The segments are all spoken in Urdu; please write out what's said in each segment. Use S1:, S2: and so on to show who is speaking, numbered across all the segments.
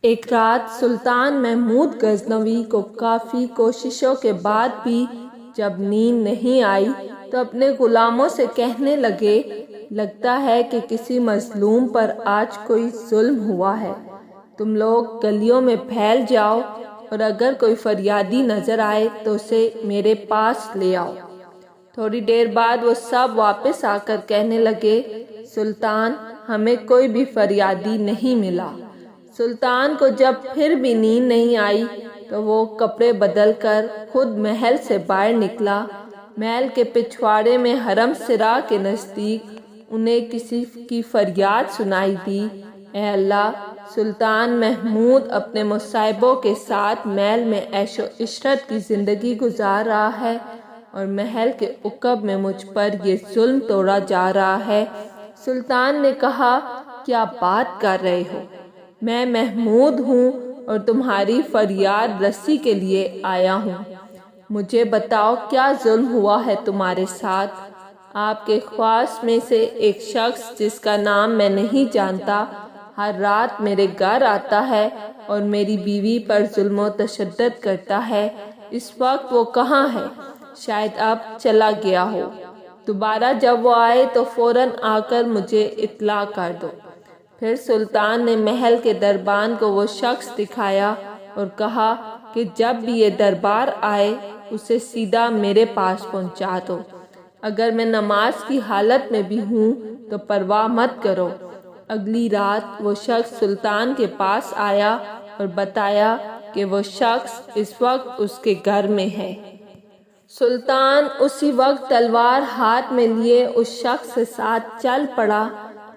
S1: ایک رات سلطان محمود غزنوی کو کافی کوششوں کے بعد بھی جب نیند نہیں آئی تو اپنے غلاموں سے کہنے لگے، لگتا ہے کہ کسی مظلوم پر آج کوئی ظلم ہوا ہے۔ تم لوگ گلیوں میں پھیل جاؤ اور اگر کوئی فریادی نظر آئے تو اسے میرے پاس لے آؤ۔ تھوڑی دیر بعد وہ سب واپس آ کر کہنے لگے، سلطان، ہمیں کوئی بھی فریادی نہیں ملا۔ سلطان کو جب پھر بھی نیند نہیں آئی تو وہ کپڑے بدل کر خود محل سے باہر نکلا۔ محل کے پچھواڑے میں حرم سرا کے نزدیک انہیں کسی کی فریاد سنائی دی، اے اللہ، سلطان محمود اپنے مصاحبوں کے ساتھ محل میں عیش و عشرت کی زندگی گزار رہا ہے اور محل کے عقب میں مجھ پر یہ ظلم توڑا جا رہا ہے۔ سلطان نے کہا، کیا بات کر رہے ہو؟ میں محمود ہوں اور تمہاری فریاد رسی کے لیے آیا ہوں۔ مجھے بتاؤ کیا ظلم ہوا ہے تمہارے ساتھ؟ آپ کے خواص میں سے ایک شخص جس کا نام میں نہیں جانتا ہر رات میرے گھر آتا ہے اور میری بیوی پر ظلم و تشدد کرتا ہے۔ اس وقت وہ کہاں ہے؟ شاید اب چلا گیا ہو۔ دوبارہ جب وہ آئے تو فوراً آ کر مجھے اطلاع کر دو۔ پھر سلطان نے محل کے دربان کو وہ شخص دکھایا اور کہا کہ جب بھی یہ دربار آئے اسے سیدھا میرے پاس پہنچا دو۔ اگر میں نماز کی حالت میں بھی ہوں تو پرواہ مت کرو۔ اگلی رات وہ شخص سلطان کے پاس آیا اور بتایا کہ وہ شخص اس وقت اس کے گھر میں ہے۔ سلطان اسی وقت تلوار ہاتھ میں لیے اس شخص کے ساتھ چل پڑا۔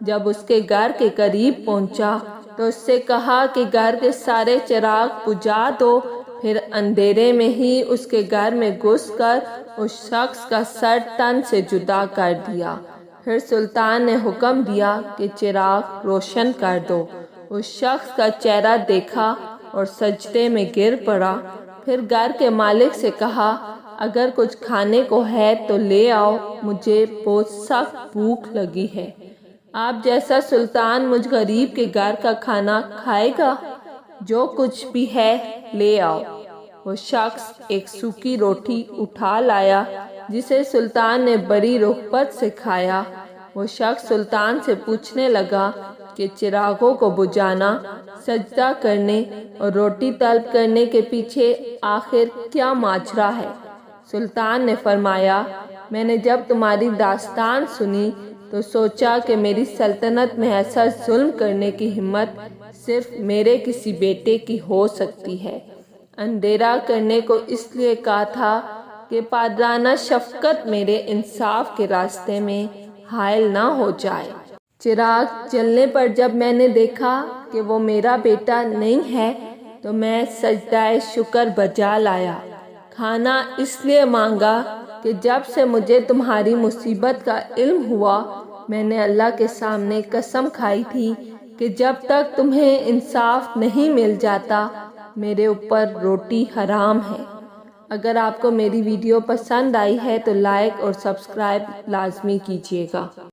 S1: جب اس کے گھر کے قریب پہنچا تو اس سے کہا کہ گھر کے سارے چراغ بجھا دو۔ پھر اندھیرے میں ہی اس کے گھر میں گھس کر اس شخص کا سر تن سے جدا کر دیا۔ پھر سلطان نے حکم دیا کہ چراغ روشن کر دو۔ اس شخص کا چہرہ دیکھا اور سجدے میں گر پڑا۔ پھر گھر کے مالک سے کہا، اگر کچھ کھانے کو ہے تو لے آؤ، مجھے بہت سخت بھوک لگی ہے۔ آپ جیسا سلطان مجھ غریب کے گھر کا کھانا کھائے گا؟ جو کچھ بھی ہے لے آؤ۔ وہ شخص ایک سوکھی روٹی اٹھا لایا جسے سلطان نے بڑی رغبت سے کھایا۔ وہ شخص سلطان سے پوچھنے لگا کہ چراغوں کو بجھانا، سجدہ کرنے اور روٹی طلب کرنے کے پیچھے آخر کیا ماجرا ہے؟ سلطان نے فرمایا، میں نے جب تمہاری داستان سنی تو سوچا کہ میری سلطنت میں ایسا ظلم کرنے کی ہمت صرف میرے کسی بیٹے کی ہو سکتی ہے۔ اندھیرا کرنے کو اس لیے کہا تھا کہ پادرانہ شفقت میرے انصاف کے راستے میں حائل نہ ہو جائے۔ چراغ جلنے پر جب میں نے دیکھا کہ وہ میرا بیٹا نہیں ہے تو میں سجدہ شکر بجا لایا۔ کھانا اس لیے مانگا کہ جب سے مجھے تمہاری مصیبت کا علم ہوا میں نے اللہ کے سامنے قسم کھائی تھی کہ جب تک تمہیں انصاف نہیں مل جاتا میرے اوپر روٹی حرام ہے۔ اگر آپ کو میری ویڈیو پسند آئی ہے تو لائک اور سبسکرائب لازمی کیجیے گا۔